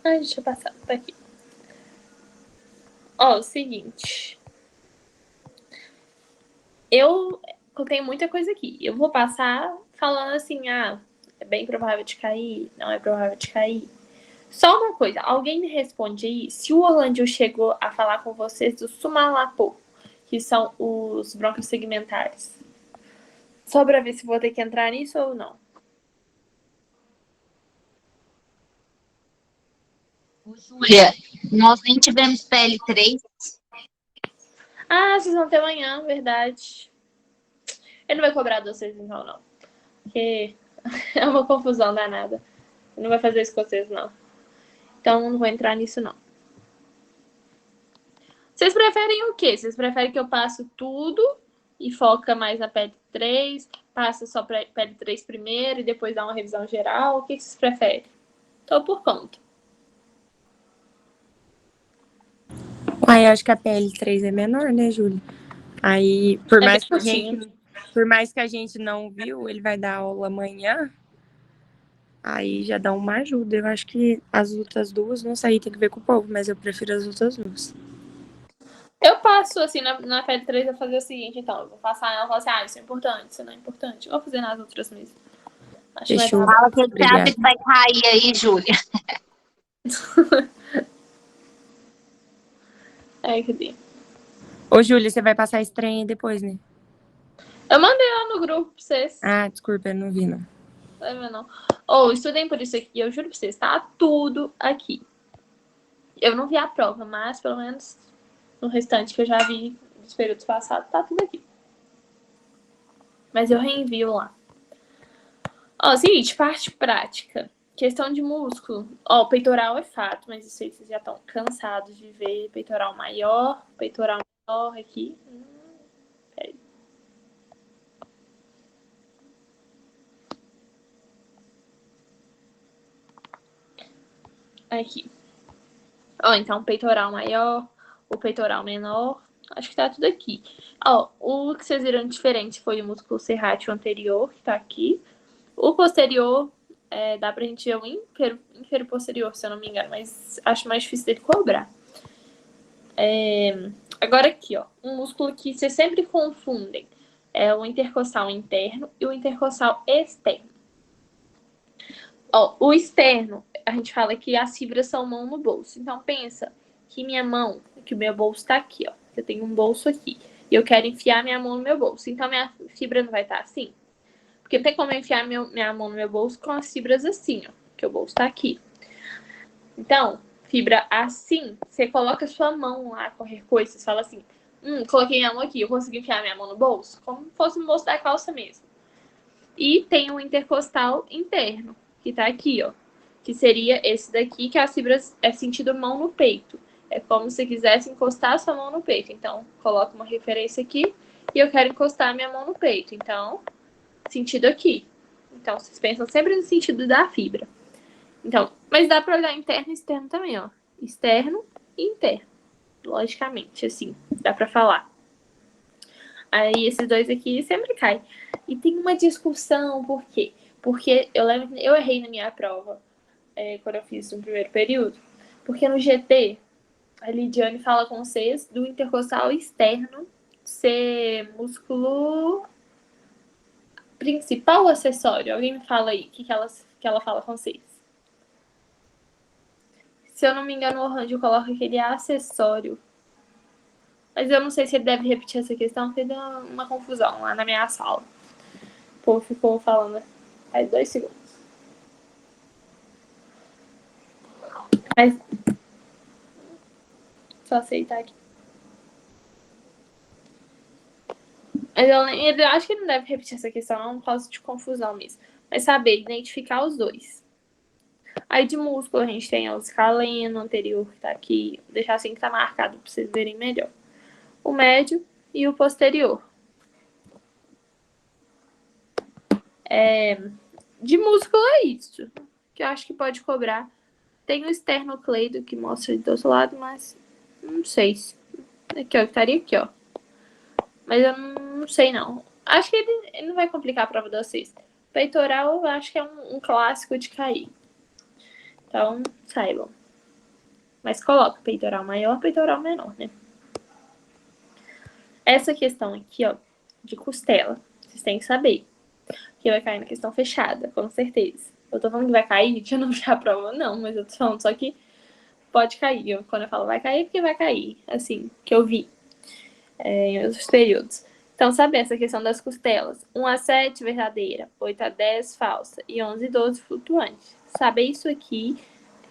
Ai, deixa eu passar. Tá aqui. Ó, o seguinte. Eu tenho muita coisa aqui. Eu vou passar falando assim, é bem provável de cair, não é provável de cair. Só uma coisa, alguém me responde aí se o Orlando chegou a falar com vocês do Sumalapô, que são os brônquios segmentares. Só pra ver se vou ter que entrar nisso ou não. Júlia, nós nem tivemos PL3. Ah, vocês vão ter amanhã, verdade. Ele não vai cobrar de vocês então, não. Porque é uma confusão danada. Ele não vai fazer isso com vocês, não. Então não vou entrar nisso, não. Vocês preferem o quê? Vocês preferem que eu passe tudo e foca mais na pele 3? Passa só pra pele 3 primeiro e depois dá uma revisão geral? O que vocês preferem? Tô por conta. Uai, acho que a PL3 é menor, né, Júlia? Aí, por mais que a gente não viu, ele vai dar aula amanhã. Aí já dá uma ajuda. Eu acho que as outras duas, não sei, tem que ver com o povo, mas eu prefiro as outras duas. Eu passo, assim, na pele 3 eu fazer o seguinte, então. Eu vou passar ela e falar assim, isso é importante, isso não é importante. Eu vou fazer nas outras mesmo. Acho que vai Fechou. dar. Fala o que você acha que vai cair aí, Júlia. Cadê? Ô, Júlia, você vai passar esse trem aí depois, né? Eu mandei lá no grupo pra vocês. Ah, desculpa, eu não vi, não. Não vai ver, não. Estudem por isso aqui, eu juro pra vocês, tá tudo aqui. Eu não vi a prova, mas pelo menos no restante que eu já vi dos períodos passados, tá tudo aqui. Mas eu reenvio lá. Seguinte, parte prática. Questão de músculo. Peitoral é fato, mas isso aí vocês já estão cansados de ver peitoral maior aqui. Peraí. Aqui. Então, peitoral maior, o peitoral menor. Acho que tá tudo aqui. O que vocês viram diferente foi o músculo serrátil anterior, que tá aqui. O posterior, dá pra gente ver o ínfero posterior, se eu não me engano, mas acho mais difícil dele cobrar. Agora aqui, um músculo que vocês sempre confundem. É o intercostal interno e o intercostal externo. O externo, a gente fala que as fibras são mão no bolso. Então, pensa que que o meu bolso tá aqui, Eu tenho um bolso aqui. E eu quero enfiar minha mão no meu bolso. Então, minha fibra não vai estar assim? Porque tem como eu enfiar minha mão no meu bolso com as fibras assim, que o bolso tá aqui. Então, fibra assim, você coloca a sua mão lá, qualquer coisa, você fala assim, coloquei minha mão aqui, eu consigo enfiar minha mão no bolso? Como se fosse no bolso da calça mesmo. E tem o intercostal interno, que tá aqui, que seria esse daqui, que as fibras é sentido mão no peito. É como se quisesse encostar a sua mão no peito. Então, coloca uma referência aqui e eu quero encostar a minha mão no peito. Então, sentido aqui. Então, vocês pensam sempre no sentido da fibra. Então, mas dá pra olhar interno e externo também, Externo e interno. Logicamente, assim, dá pra falar. Aí, esses dois aqui sempre caem. E tem uma discussão, por quê? Porque eu lembro que eu errei na minha prova, quando eu fiz no primeiro período. Porque no GT, a Lidiane fala com vocês do intercostal externo ser músculo principal ou acessório? Alguém me fala aí o que ela fala com vocês. Se eu não me engano, o Orlando coloca que ele é acessório. Mas eu não sei se ele deve repetir essa questão, porque deu uma confusão lá na minha sala. O povo ficou falando aí 2 segundos. Mas só aceitar aqui. Mas eu acho que ele não deve repetir essa questão, não, por causa de confusão mesmo. Mas saber identificar os dois. Aí de músculo a gente tem o escaleno anterior, que tá aqui. Vou deixar assim que tá marcado pra vocês verem melhor. O médio e o posterior. De músculo é isso. Que eu acho que pode cobrar. Tem o esternocleido que mostra do outro lado, mas não sei. Aqui, estaria aqui, Mas eu não sei, não. Acho que ele não vai complicar a prova de vocês. Peitoral, eu acho que é um clássico de cair. Então, saibam. Mas coloca peitoral maior, peitoral menor, né? Essa questão aqui, ó, de costela, vocês têm que saber. Que vai cair na questão fechada, com certeza. Eu tô falando que vai cair, que eu não vi a prova, não, mas eu tô falando só que pode cair. Quando eu falo vai cair, porque vai cair. Assim, que eu vi em outros períodos. Então, saber essa questão das costelas. 1 a 7, verdadeira. 8 a 10, falsa. E 11 e 12, flutuante. Saber isso aqui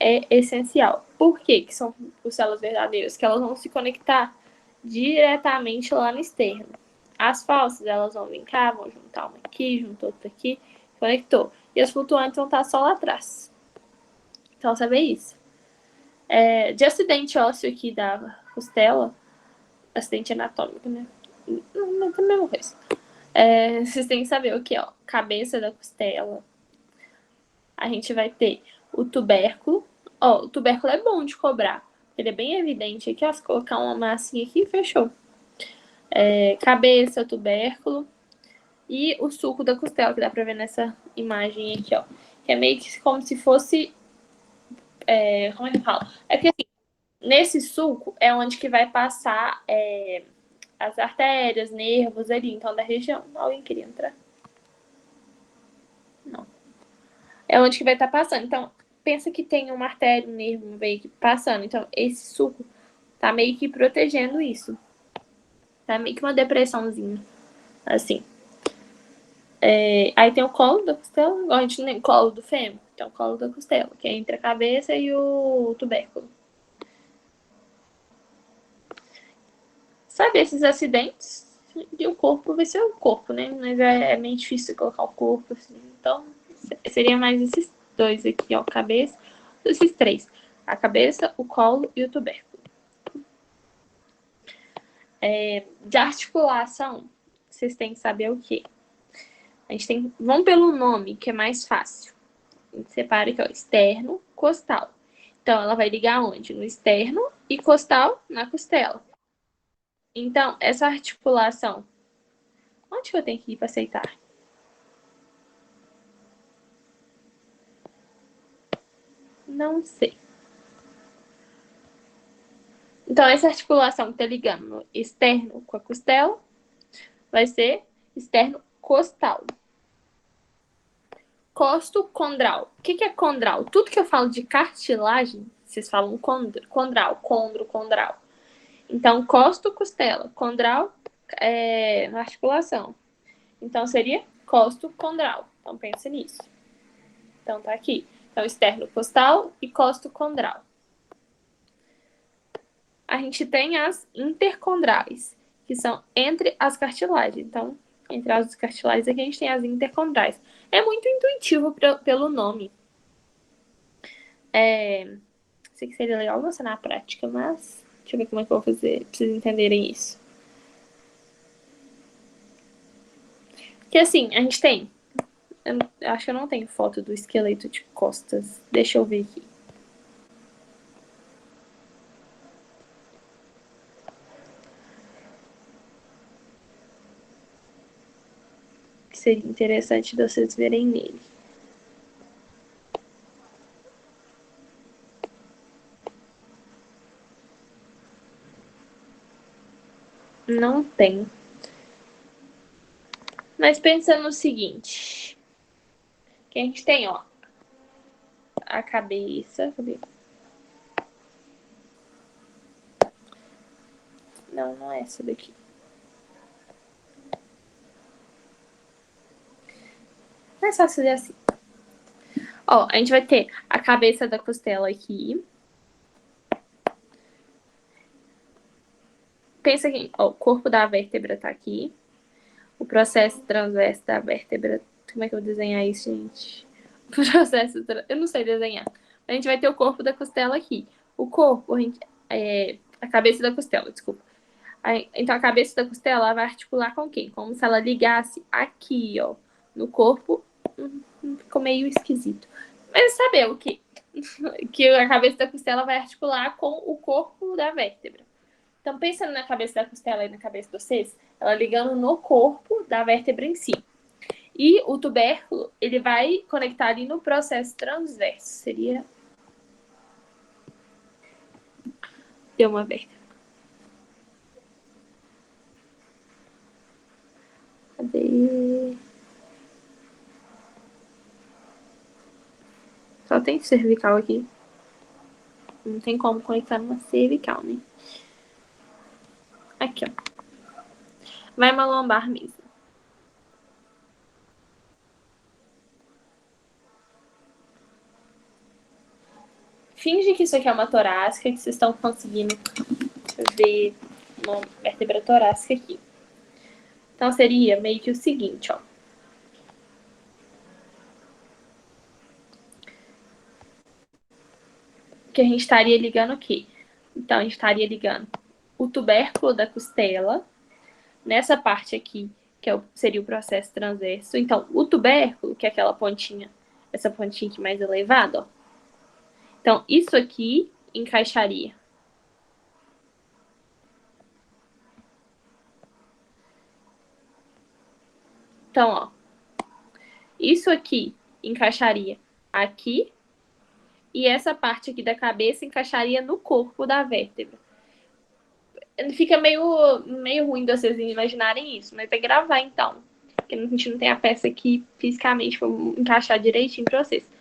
é essencial. Por que que são costelas verdadeiras? Que elas vão se conectar diretamente lá no externo. As falsas, elas vão vir cá, vão juntar uma aqui, juntou outra aqui, conectou. E as flutuantes vão estar só lá atrás. Então, saber isso. De acidente ósseo aqui da costela, acidente anatômico, né? Não tem a mesma coisa. Vocês têm que saber o que, ó. Cabeça da costela. A gente vai ter o tubérculo. Ó, o tubérculo é bom de cobrar. Ele é bem evidente aqui, ó. Se colocar uma massinha aqui, fechou. Cabeça, tubérculo. E o suco da costela, que dá pra ver nessa imagem aqui, ó. Que é meio que como se fosse... como é que eu falo? É que assim, nesse suco é onde que vai passar as artérias, nervos ali, então da região. Alguém queria entrar? Não. É onde que vai estar passando. Então, pensa que tem uma artéria, um nervo, um veio passando. Então, esse suco tá meio que protegendo isso. Tá meio que uma depressãozinha. Assim. Aí tem o colo da costela, igual a gente nem colo do fêmur. Então, o colo da costela, que é entre a cabeça e o tubérculo. Sabe, esses acidentes e o corpo vai ser o corpo, né? Mas é meio difícil colocar o corpo assim. Então, seria mais esses dois aqui, ó. Cabeça, esses três. A cabeça, o colo e o tubérculo. De articulação, vocês têm que saber o quê? A gente tem... Vamos pelo nome, que é mais fácil. A gente separa aqui, ó. Externo, costal. Então, ela vai ligar onde? No externo e costal na costela. Então, essa articulação... Onde que eu tenho que ir para aceitar? Não sei. Então, essa articulação que tá ligando no externo com a costela vai ser externo costal. Costo condral. O que é condral? Tudo que eu falo de cartilagem, vocês falam condral, condral. Então, costo, costela. Condral na articulação. Então, seria costo condral. Então, pensa nisso. Então, tá aqui. Então, externo costal e costo condral. A gente tem as intercondrais, que são entre as cartilagens. Então, entre as cartilagens aqui a gente tem as intercondrais. É muito intuitivo pelo nome. Sei que seria legal mostrar na prática, mas deixa eu ver como é que eu vou fazer pra vocês entenderem isso. Que assim, a gente tem... Eu acho que eu não tenho foto do esqueleto de costas. Deixa eu ver aqui. Que seria interessante de vocês verem nele. Não tem. Mas pensa no seguinte. Que a gente tem, ó. A cabeça. Cadê? Não é essa daqui. Não é só fazer assim. Ó, a gente vai ter a cabeça da costela aqui. Pensa aqui, ó, o corpo da vértebra tá aqui. O processo transverso da vértebra. Como é que eu vou desenhar isso, gente? O processo... Eu não sei desenhar. A gente vai ter o corpo da costela aqui. O corpo, a cabeça da costela, desculpa. Então, a cabeça da costela ela vai articular com quem? Como se ela ligasse aqui, ó, no corpo. Ficou meio esquisito. Mas saber o quê? Que a cabeça da costela vai articular com o corpo da vértebra. Então, pensando na cabeça da costela e na cabeça de vocês, ela ligando no corpo da vértebra em si. E o tubérculo, ele vai conectar ali no processo transverso. Seria Deu uma vértebra. Cadê? Só tem cervical aqui. Não tem como conectar numa cervical, né? Aqui, ó. Vai uma lombar mesmo. Finge que isso aqui é uma torácica, que vocês estão conseguindo ver uma vértebra torácica aqui. Então, seria meio que o seguinte, ó. Que a gente estaria ligando o quê? Então, a gente estaria ligando o tubérculo da costela, nessa parte aqui, que seria o processo transverso. Então, o tubérculo, que é aquela pontinha, essa pontinha aqui mais elevada, ó. Então, isso aqui encaixaria. Então, ó, isso aqui encaixaria aqui e essa parte aqui da cabeça encaixaria no corpo da vértebra. Fica meio ruim de vocês imaginarem isso, mas é gravar então. Porque a gente não tem a peça aqui fisicamente para encaixar direitinho para vocês.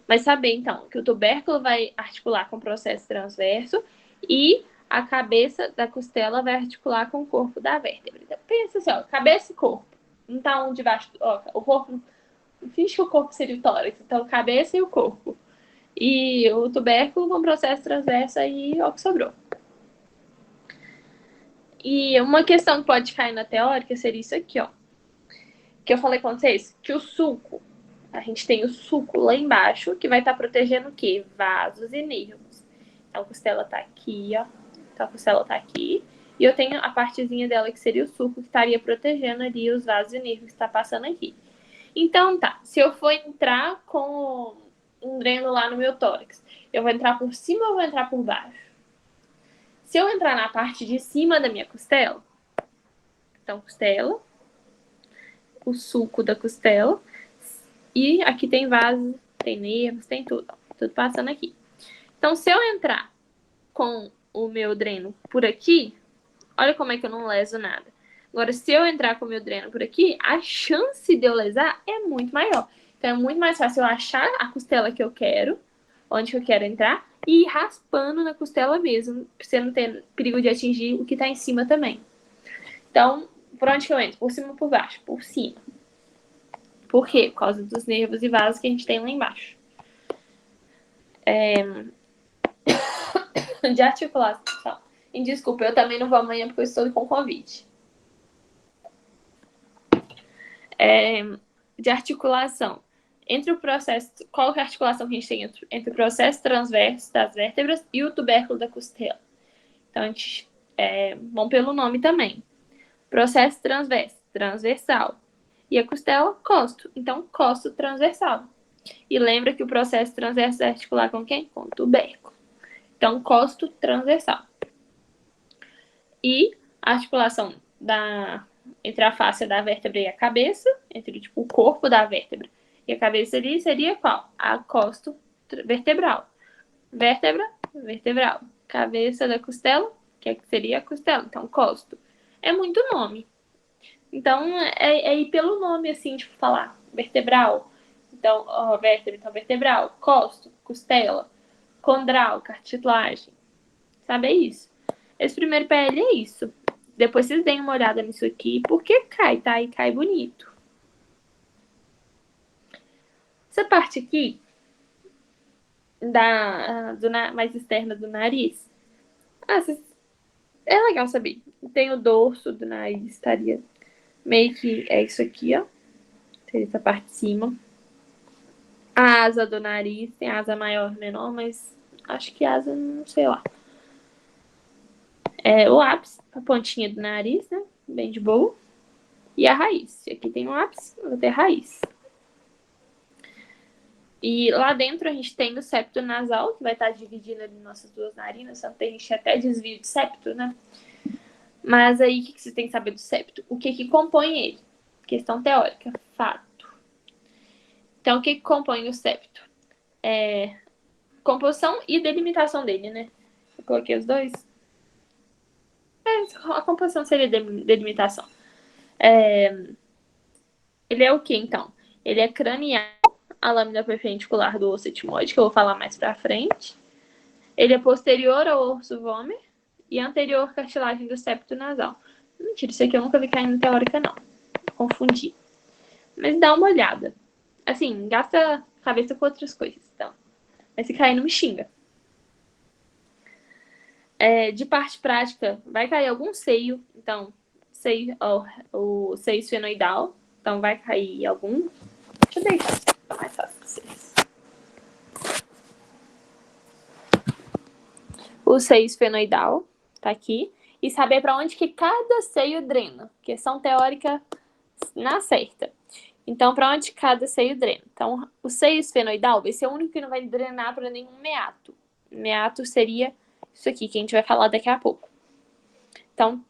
Mas saber então que o tubérculo vai articular com o processo transverso e a cabeça da costela vai articular com o corpo da vértebra. Então pensa assim, ó, cabeça e corpo. Não tá um debaixo, ó, o corpo, finge que o corpo seria o tórax, então cabeça e o corpo. E o tubérculo com o processo transverso aí, ó, o que sobrou. E uma questão que pode cair na teórica seria isso aqui, ó. Que eu falei com vocês, que o sulco, a gente tem o sulco lá embaixo, que vai estar protegendo o quê? Vasos e nervos. Então, a costela tá aqui, ó. Então, a costela tá aqui. E eu tenho a partezinha dela, que seria o sulco, que estaria protegendo ali os vasos e nervos que está passando aqui. Então, tá. Se eu for entrar com um dreno lá no meu tórax, eu vou entrar por cima ou vou entrar por baixo? Se eu entrar na parte de cima da minha costela, então, costela, o sulco da costela, e aqui tem vaso, tem nervos, tem tudo, ó, tudo passando aqui. Então, se eu entrar com o meu dreno por aqui, olha como é que eu não leso nada. Agora, se eu entrar com o meu dreno por aqui, a chance de eu lesar é muito maior. Então, é muito mais fácil eu achar a costela que eu quero, onde que eu quero entrar, e ir raspando na costela mesmo, pra você não ter perigo de atingir o que tá em cima também. Então, por onde que eu entro? Por cima ou por baixo? Por cima. Por quê? Por causa dos nervos e vasos que a gente tem lá embaixo. De articulação. E desculpa, eu também não vou amanhã porque eu estou com Covid. De articulação. Entre o processo... Qual é a articulação que a gente tem entre o processo transverso das vértebras e o tubérculo da costela? Então, a gente... vamos pelo nome também. Processo transverso, transversal. E a costela, costo. Então, costo transversal. E lembra que o processo transverso é articular com quem? Com o tubérculo. Então, costo transversal. E a articulação entre a face da vértebra e a cabeça, entre tipo, o corpo da vértebra e a cabeça ali, seria qual? A costo vertebral. Vértebra, vertebral. Cabeça da costela, que seria a costela. Então, costo. É muito nome. Então, é ir pelo nome, assim, tipo, falar vertebral. Então, vértebra, então vertebral, costo, costela, condral, cartilagem. Sabe, é isso. Esse primeiro PL é isso. Depois vocês deem uma olhada nisso aqui, porque cai, tá? E cai bonito. Essa parte aqui, mais externa do nariz, é legal saber. Tem o dorso do nariz, estaria meio que é isso aqui, ó. Seria essa parte de cima. A asa do nariz, tem asa maior e menor, mas acho que asa, não sei lá. O ápice, a pontinha do nariz, né? Bem de boa. E a raiz. Aqui tem um ápice, vou ter raiz. E lá dentro a gente tem o septo nasal, que vai estar dividindo ali nossas duas narinas. Só tem a gente até desvio de septo, né? Mas aí, o que você tem que saber do septo? O que compõe ele? Questão teórica, fato. Então, o que compõe o septo? Composição e delimitação dele, né? Eu coloquei os dois. A composição seria delimitação. Ele é o que, então? Ele é cranial, a lâmina perpendicular do osso etimoide, que eu vou falar mais pra frente. Ele é posterior ao osso vômer e anterior à cartilagem do septo nasal. Mentira, isso aqui eu nunca vi cair na teórica, não. Confundi. Mas dá uma olhada. Assim, gasta a cabeça com outras coisas, então. Mas se cair, não me xinga. De parte prática, vai cair algum seio. Então, o seio esfenoidal. Então, vai cair algum... Deixa eu deitar, fica mais fácil pra vocês. O seio esfenoidal tá aqui. E saber para onde que cada seio drena. Questão teórica na certa. Então, para onde cada seio drena? Então, o seio esfenoidal vai ser o único que não vai drenar para nenhum meato. Meato seria isso aqui, que a gente vai falar daqui a pouco. Então,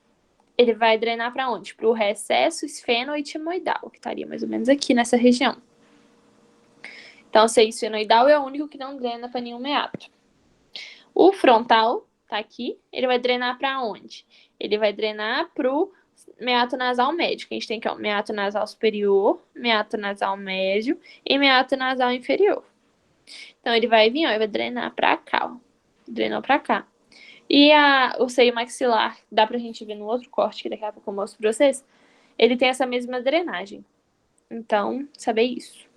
ele vai drenar para onde? Para o recesso esfenoetimoidal, que estaria mais ou menos aqui nessa região. Então, o seio esfenoidal é o único que não drena para nenhum meato. O frontal tá aqui. Ele vai drenar para onde? Ele vai drenar para o meato nasal médio. A gente tem aqui, ó, meato nasal superior, meato nasal médio e meato nasal inferior. Então, ele vai vir, ó, ele vai drenar para cá, ó. Drenou para cá. E o seio maxilar, dá pra gente ver no outro corte, que daqui a pouco eu mostro pra vocês, ele tem essa mesma drenagem. Então, saber isso.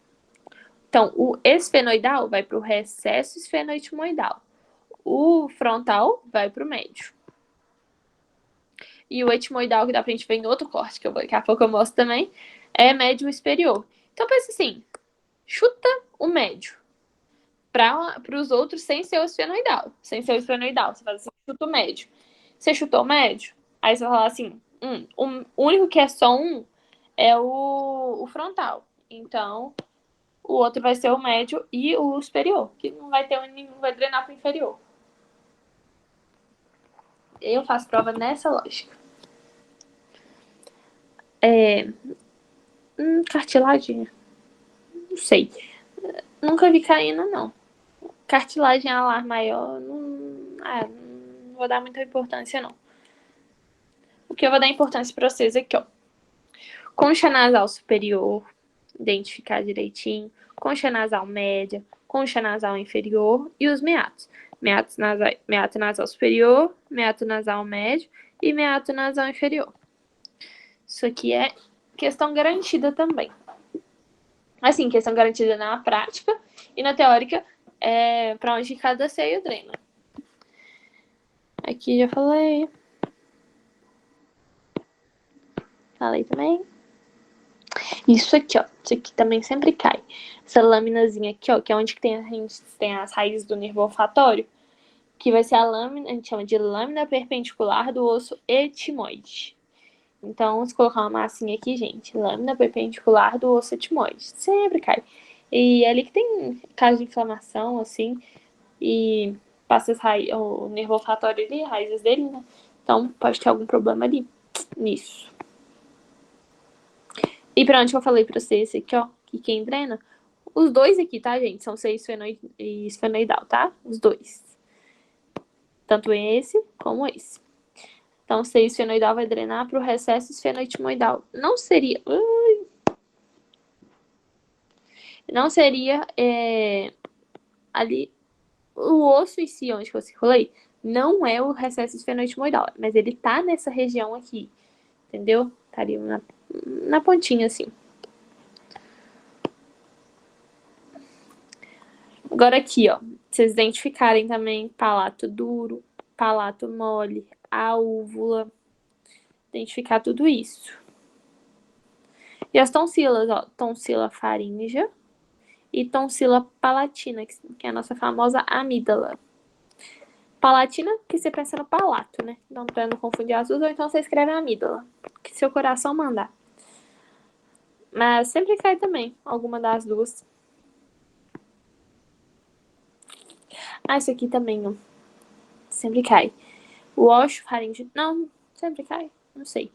Então, o esfenoidal vai pro recesso esfenoetimoidal. O frontal vai pro médio. E o etimoidal, que dá pra gente ver em outro corte, que daqui a pouco eu mostro também, é médio superior. Então, pensa assim, chuta o médio para os outros sem ser o esfenoidal. Sem ser o esfenoidal, você faz assim, chuta o médio. Você chutou o médio, aí você vai falar assim, o único que é só um é o frontal. Então, o outro vai ser o médio e o superior, que não vai ter nenhum, vai drenar para o inferior. Eu faço prova nessa lógica. Cartilagem? Não sei. Nunca vi caindo, não. Cartilagem alar maior, não vou dar muita importância, não. O que eu vou dar importância para vocês aqui, ó. Concha nasal superior, identificar direitinho. Concha nasal média, concha nasal inferior e os meatos. Meato nasal superior, meato nasal médio e meato nasal inferior. Isso aqui é questão garantida também. Assim, questão garantida na prática e na teórica, para onde cada seio drena. Aqui já falei. Falei também. Isso aqui, ó. Isso aqui também sempre cai. Essa laminazinha aqui, ó, que é onde que a gente tem as raízes do nervo olfatório, que vai ser a lâmina, a gente chama de lâmina perpendicular do osso etimoide. Então, vamos colocar uma massinha aqui, gente. Lâmina perpendicular do osso etimoide. Sempre cai. E é ali que tem caso de inflamação, assim, e passa o nervo olfatório ali, as raízes dele, né? Então, pode ter algum problema ali, nisso. E pra onde que eu falei pra vocês aqui, ó, que quem drena? Os dois aqui, tá, gente? São seio esfenoidal, tá? Os dois. Tanto esse como esse. Então, o seio esfenoidal vai drenar pro recesso esfenoetimoidal. Não seria ali o osso em si, onde que eu circulei, não é o recesso esfenoetimoidal, mas ele tá nessa região aqui, entendeu? Estaria na pontinha, assim. Agora aqui, ó, vocês identificarem também palato duro, palato mole, a úvula, identificar tudo isso. E as tonsilas, ó, tonsila faríngea e tonsila palatina, que é a nossa famosa amígdala. Palatina, que você pensa no palato, né? Então, pra não confundir as duas, ou então você escreve amígdala, que seu coração mandar. Mas sempre cai também, alguma das duas. Isso aqui também, ó. Sempre cai. O oxofaringe... Não, sempre cai. Não sei.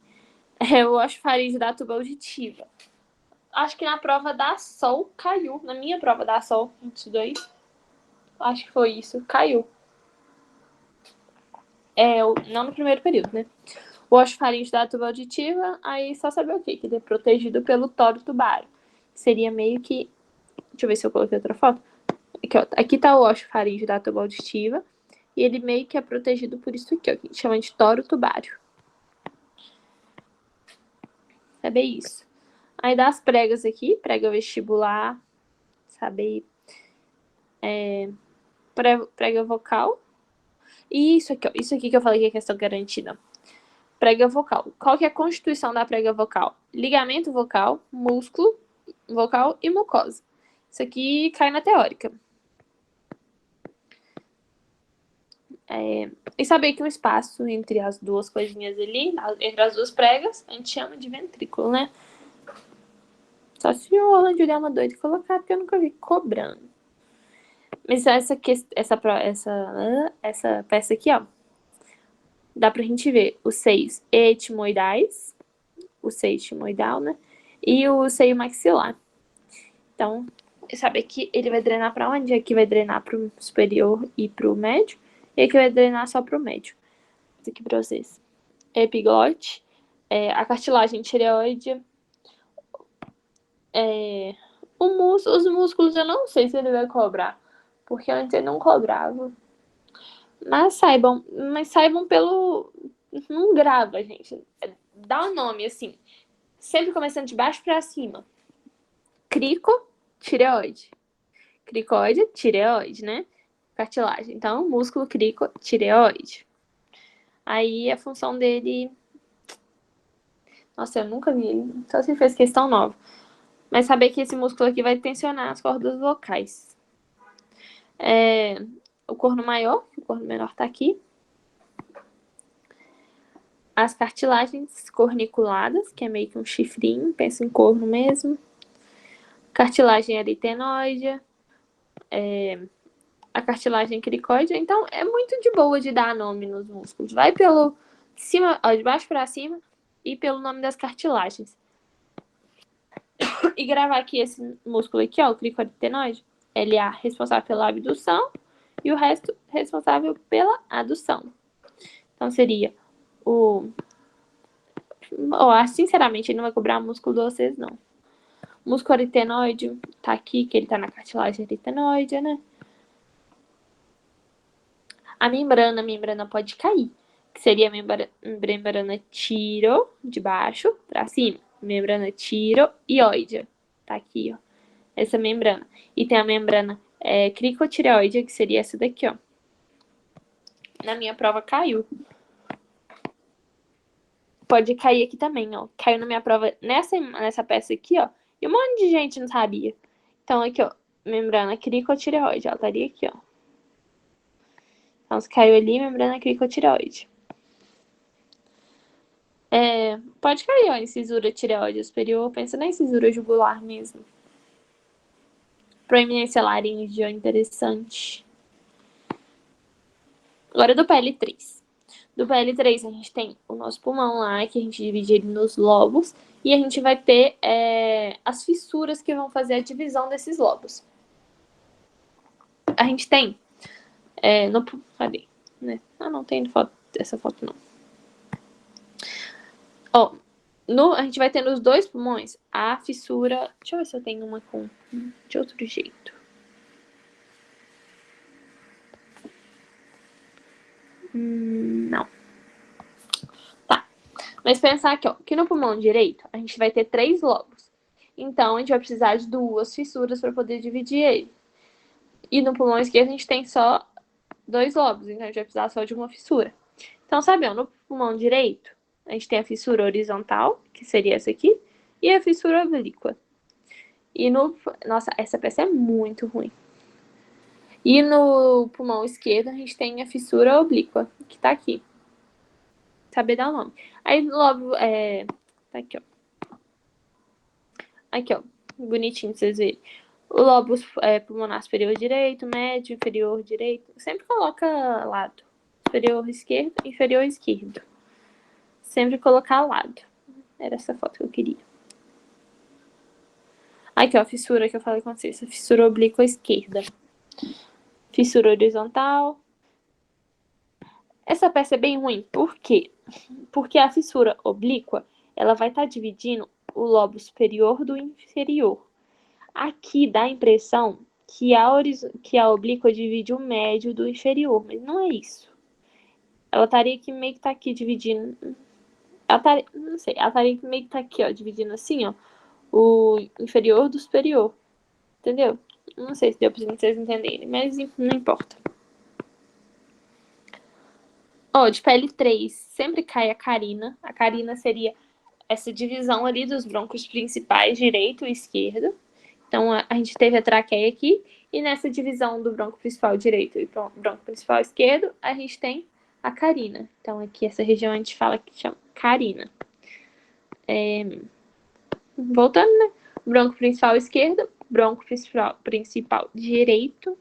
O oxofaringe da tuba auditiva. Acho que na prova da Sol caiu. Na minha prova da Sol, isso daí. Acho que foi isso. Caiu. Não no primeiro período, né? o oxofaríngeo da tuba auditiva, aí só saber o quê? Que ele é protegido pelo toro tubário. Seria meio que... Deixa eu ver se eu coloquei outra foto. Aqui, ó. Aqui tá o oxofaríngeo da tuba auditiva. E ele meio que é protegido por isso aqui, ó. Que a gente chama de toro tubário. Saber isso. Aí dá as pregas aqui. Prega vestibular. Saber... prega vocal. E isso aqui, ó. Isso aqui que eu falei que é questão garantida. Prega vocal. Qual que é a constituição da prega vocal? Ligamento vocal, músculo vocal e mucosa. Isso aqui cai na teórica. E saber que o espaço entre as duas coisinhas ali, entre as duas pregas, a gente chama de ventrículo, né? Só se o Orlando der uma doida e colocar, porque eu nunca vi cobrando. Mas essa peça aqui, ó, dá pra gente ver os seios etimoidais, o seio etimoidal, né? E o seio maxilar. Então, saber que ele vai drenar pra onde? Aqui vai drenar pro superior e pro médio. E aqui vai drenar só pro médio. Isso aqui pra vocês. Epiglote, a cartilagem tireoide, os músculos eu não sei se ele vai cobrar, porque antes ele não cobrava. Mas saibam pelo... Não grava, gente. Dá um nome, assim. Sempre começando de baixo pra cima. Crico, tireoide. Cricoide, tireoide, né? Cartilagem. Então, músculo crico, tireoide. Aí, a função dele... Nossa, eu nunca vi ele. Só se fez questão nova. Mas saber que esse músculo aqui vai tensionar as cordas vocais. O corno maior, o corno menor tá aqui. As cartilagens corniculadas, que é meio que um chifrinho, pensa em corno mesmo. Cartilagem aritenoide. A cartilagem cricoide. Então, é muito de boa de dar nome nos músculos. Vai pelo cima, ó, de baixo pra cima e pelo nome das cartilagens. E gravar aqui esse músculo aqui, ó, o cricoaritenoide. Ele é responsável pela abdução e o resto responsável pela adução. Então, seria sinceramente, ele não vai cobrar músculo de vocês, não. O músculo aritenoide tá aqui, que ele tá na cartilagem aritenoide, né? A membrana pode cair, que seria a membrana tiro, de baixo pra cima. Membrana tireoide. Tá aqui, ó. Essa membrana. E tem a membrana cricotireoide, que seria essa daqui, ó. Na minha prova caiu. Pode cair aqui também, ó. Caiu na minha prova nessa peça aqui, ó. E um monte de gente não sabia. Então, aqui, ó. Membrana cricotireoide. Ela estaria aqui, ó. Então, se caiu ali, membrana cricotireoide. Pode cair, ó, incisura tireoide superior. Pensa na incisura jugular mesmo. Proeminência laríngea, interessante. Agora do PL3. Do PL3 a gente tem o nosso pulmão lá, que a gente divide ele nos lobos. E a gente vai ter as fissuras que vão fazer a divisão desses lobos. A gente tem... cadê? Né? Não tem essa foto, não. Ó, a gente vai ter nos dois pulmões a fissura... Deixa eu ver se eu tenho uma de outro jeito. Não. Tá. Mas pensar aqui, ó, que no pulmão direito a gente vai ter 3 lobos. Então, a gente vai precisar de 2 fissuras para poder dividir ele. E no pulmão esquerdo a gente tem só 2 lobos, então a gente vai precisar só de uma fissura. Então, sabe, ó, no pulmão direito, a gente tem a fissura horizontal, que seria essa aqui, e a fissura oblíqua. E Nossa, essa peça é muito ruim. E no pulmão esquerdo a gente tem a fissura oblíqua, que tá aqui. Saber dar o nome. Aí logo, tá aqui, ó. Aqui, ó. Bonitinho, vocês verem. O lobo pulmonar superior direito, médio, inferior direito. Sempre coloca lado. Superior esquerdo, inferior esquerdo. Sempre colocar lado. Era essa foto que eu queria. Aqui, ó, a fissura que eu falei com vocês. A fissura oblíqua esquerda. Fissura horizontal. Essa peça é bem ruim. Por quê? Porque a fissura oblíqua, ela vai estar dividindo o lobo superior do inferior. Aqui dá a impressão que a oblíqua divide o médio do inferior, mas não é isso. Ela estaria que meio que tá aqui dividindo. Não sei, ela estaria que meio que tá aqui, ó, dividindo assim, ó, o inferior do superior. Entendeu? Não sei se deu pra vocês entenderem, mas não importa. Ó, de pele 3, sempre cai a carina. A carina seria essa divisão ali dos brônquios principais, direito e esquerdo. Então, a gente teve a traqueia aqui, e nessa divisão do brônquio principal direito e brônquio principal esquerdo, a gente tem a carina. Então, aqui, essa região a gente fala que chama carina. Voltando, né? Brônquio principal esquerdo, brônquio principal direito.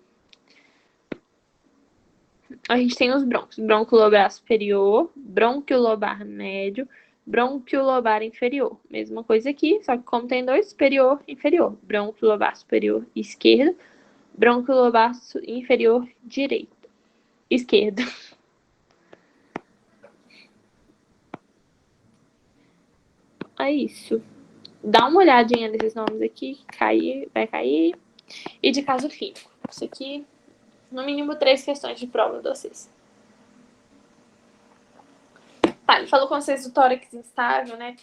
A gente tem os brônquios. Brônquio lobar superior, brônquio lobar médio, brônquio lobar inferior. Mesma coisa aqui, só que como tem dois, superior e inferior. Brônquio lobar superior esquerdo, brônquio lobar inferior direito. Esquerdo. É isso. Dá uma olhadinha nesses nomes aqui, vai cair. E de caso clínico. Isso aqui, no mínimo 3 questões de prova de vocês. Tá, ele falou com vocês do tórax instável, né?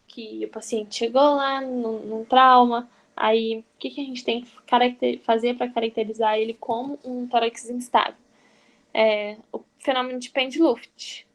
Que o paciente chegou lá num trauma. Aí, o que a gente tem que fazer para caracterizar ele como um tórax instável? O fenômeno de Pendeluft.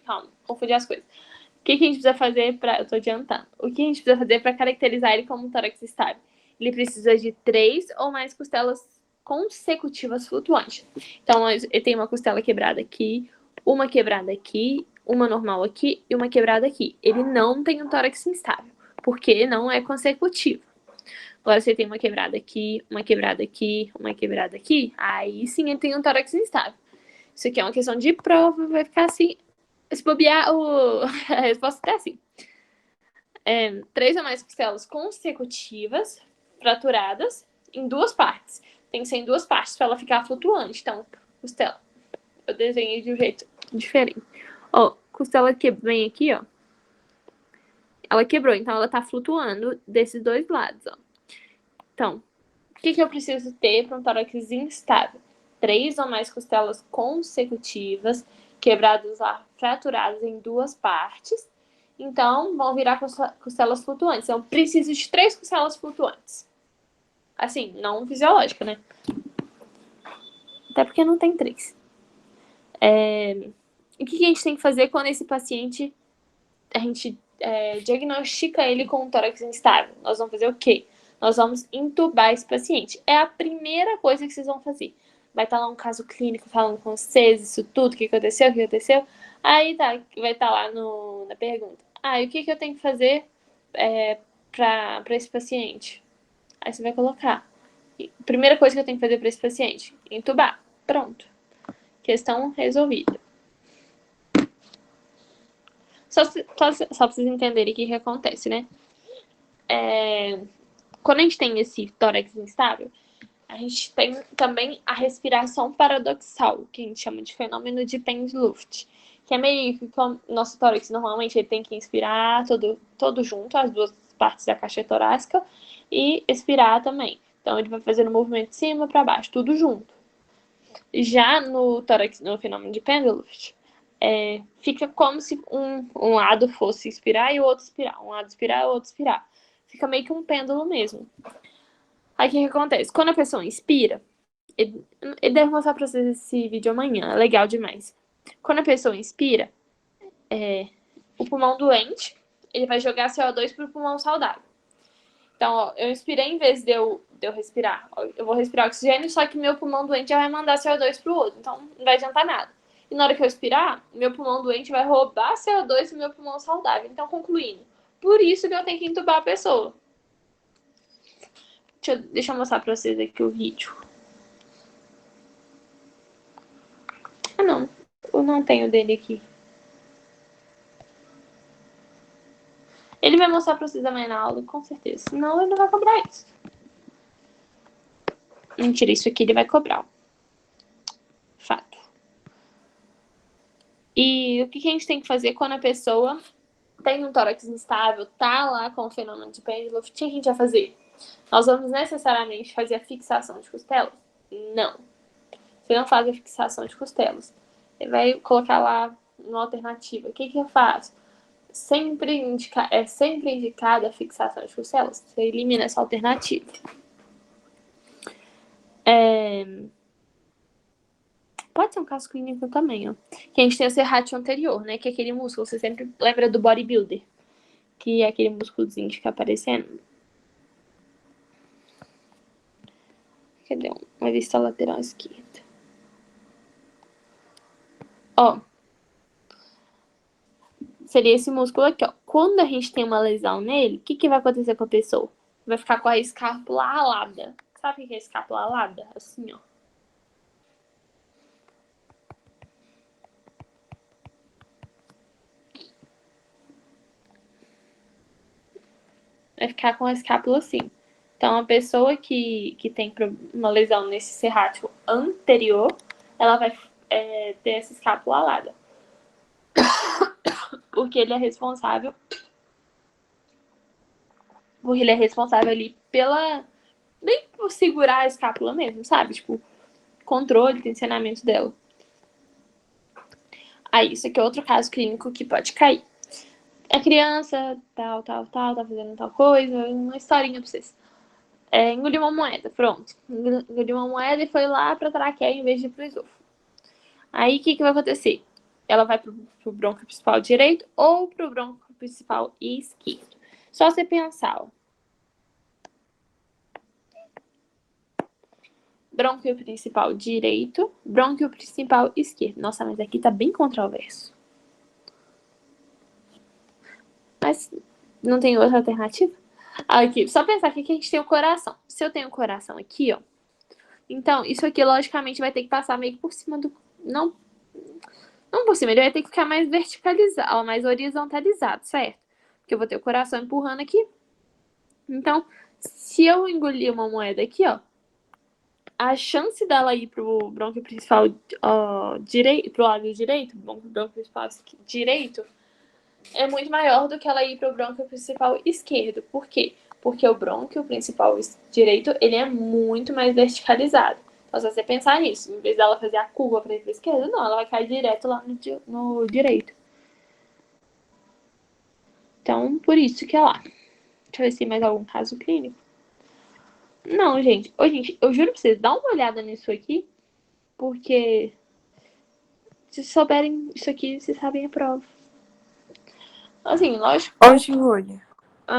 Calma, confundi as coisas. O que a gente precisa fazer para... Eu tô adiantando. O que a gente precisa fazer para caracterizar ele como um tórax instável? Ele precisa de 3 ou mais costelas consecutivas flutuantes. Então, ele tem uma costela quebrada aqui, uma quebrada aqui, uma normal aqui e uma quebrada aqui. Ele não tem um tórax instável, porque não é consecutivo. Agora, se ele tem uma quebrada aqui, uma quebrada aqui, uma quebrada aqui, aí sim ele tem um tórax instável. Isso aqui é uma questão de prova, vai ficar assim. Se bobear, a resposta é assim. 3 ou mais costelas consecutivas, fraturadas, em 2 partes. Tem que ser em 2 partes para ela ficar flutuante. Então, costela. Eu desenhei de um jeito diferente. Ó, costela que vem aqui, ó. Ela quebrou, então ela tá flutuando desses 2 lados, ó. Então, o que eu preciso ter para um tórax instável? 3 ou mais costelas consecutivas, quebradas lá, fraturadas em 2 partes. Então, vão virar costelas flutuantes. Eu preciso de 3 costelas flutuantes. Assim, não fisiológica, né? Até porque não tem 3. O que a gente tem que fazer quando esse paciente, a gente diagnostica ele com um tórax instável? Nós vamos fazer o quê? Nós vamos entubar esse paciente. É a primeira coisa que vocês vão fazer. Vai estar lá um caso clínico falando com vocês, isso tudo, o que aconteceu. Aí tá, vai estar lá na pergunta. E o que eu tenho que fazer para esse paciente? Aí você vai colocar. Primeira coisa que eu tenho que fazer para esse paciente: entubar. Pronto. Questão resolvida. Só pra vocês entenderem o que acontece, né? Quando a gente tem esse tórax instável, a gente tem também a respiração paradoxal, que a gente chama de fenômeno de Pendeluft, que é meio que o nosso tórax normalmente ele tem que inspirar todo junto, as 2 partes da caixa torácica, e expirar também. Então ele vai fazendo o movimento de cima para baixo, tudo junto. Já no tórax, no fenômeno de Pendeluft, fica como se um lado fosse inspirar e o outro expirar. Um lado expirar e o outro expirar. Fica meio que um pêndulo mesmo. Aí o que acontece? Quando a pessoa inspira, ele deve mostrar pra vocês esse vídeo amanhã, é legal demais. Quando a pessoa inspira, o pulmão doente, ele vai jogar CO2 pro pulmão saudável. Então, ó, eu inspirei em vez de eu respirar. Eu vou respirar oxigênio, só que meu pulmão doente já vai mandar CO2 pro outro. Então, não vai adiantar nada. E na hora que eu expirar, meu pulmão doente vai roubar CO2 do meu pulmão saudável. Então, concluindo, por isso que eu tenho que entubar a pessoa. Deixa eu mostrar pra vocês aqui o vídeo. Não. Eu não tenho dele aqui. Ele vai mostrar pra vocês amanhã na aula, com certeza. Senão ele não vai cobrar isso. Mentira, isso aqui ele vai cobrar. E o que a gente tem que fazer quando a pessoa tem um tórax instável, tá lá com o fenômeno de pêndulo? O que a gente vai fazer? Nós vamos necessariamente fazer a fixação de costelas? Não. Você não faz a fixação de costelas. Você vai colocar lá uma alternativa. O que eu faço? É sempre indicada a fixação de costelas. Você elimina essa alternativa. Pode ser um caso clínico também, ó. Que a gente tem o serrátil anterior, né? Que é aquele músculo, você sempre lembra do bodybuilder. Que é aquele músculozinho que fica aparecendo. Cadê uma vista lateral esquerda? Ó. Seria esse músculo aqui, ó. Quando a gente tem uma lesão nele, o que vai acontecer com a pessoa? Vai ficar com a escápula alada. Sabe o que é escápula alada? Assim, ó. Vai ficar com a escápula assim. Então, a pessoa que tem uma lesão nesse serrátil anterior, ela vai ter essa escápula alada. Porque ele é responsável ali nem por segurar a escápula mesmo, sabe? Tipo, controle, tensionamento dela. Aí, isso aqui é outro caso clínico que pode cair. A criança, tá fazendo tal coisa, uma historinha pra vocês. Engoliu uma moeda, pronto. Engoliu uma moeda e foi lá pra traqueia em vez de ir pro esôfago. Aí, o que vai acontecer? Ela vai pro brônquio principal direito ou pro brônquio principal esquerdo. Só você pensar, ó. Brônquio principal direito, brônquio principal esquerdo. Nossa, mas aqui tá bem controverso. Mas não tem outra alternativa? Aqui, só pensar aqui que a gente tem o coração. Se eu tenho o coração aqui, ó. Então, isso aqui, logicamente, vai ter que passar meio que por cima do... Não por cima, ele vai ter que ficar mais verticalizado, mais horizontalizado, certo? Porque eu vou ter o coração empurrando aqui. Então, se eu engolir uma moeda aqui, ó, a chance dela ir pro brônquio principal pro lado direito, brônquio principal direito, é muito maior do que ela ir pro brônquio principal esquerdo. Por quê? Porque o brônquio principal direito, ele é muito mais verticalizado. Então, se você pensar nisso, em vez dela fazer a curva para ir pra esquerda, não, ela vai cair direto lá no direito. Então, por isso que é lá. Deixa eu ver se tem mais algum caso clínico. Não, gente. Ô, gente, eu juro pra vocês, dá uma olhada nisso aqui, porque se souberem isso aqui, vocês sabem a prova. Assim, lógico. Ô, Júlia,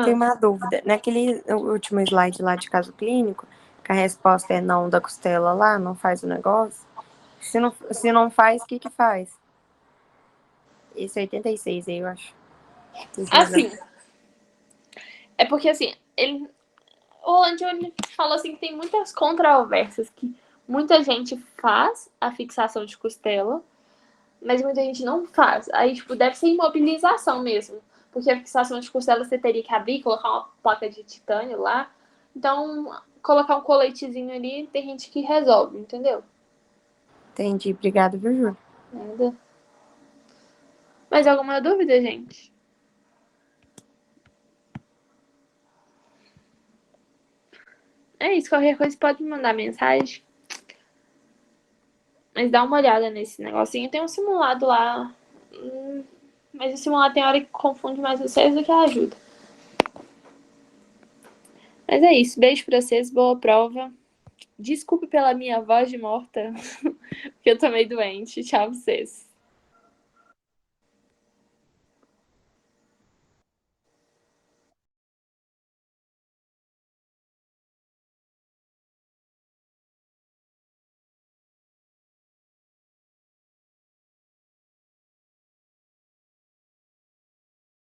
tem uma dúvida. Naquele último slide lá de caso clínico, que a resposta é não da costela lá, não faz o negócio. Se não faz, o que faz? Esse 86 aí, eu acho. Assim, é porque assim, o Andy falou assim que tem muitas controvérsias, que muita gente faz a fixação de costela, mas muita gente não faz. Aí, tipo, deve ser imobilização mesmo. Porque a fixação de costela você teria que abrir, colocar uma placa de titânio lá. Então, colocar um coletezinho ali, tem gente que resolve, entendeu? Entendi. Obrigada, viu, Júlia? Nada. Mais alguma dúvida, gente? É isso, qualquer coisa pode me mandar mensagem. Mas dá uma olhada nesse negocinho. Tem um simulado lá. Mas o simulado tem hora que confunde mais vocês do que ajuda. Mas é isso. Beijo pra vocês. Boa prova. Desculpe pela minha voz de morta. Porque eu tô meio doente. Tchau pra vocês.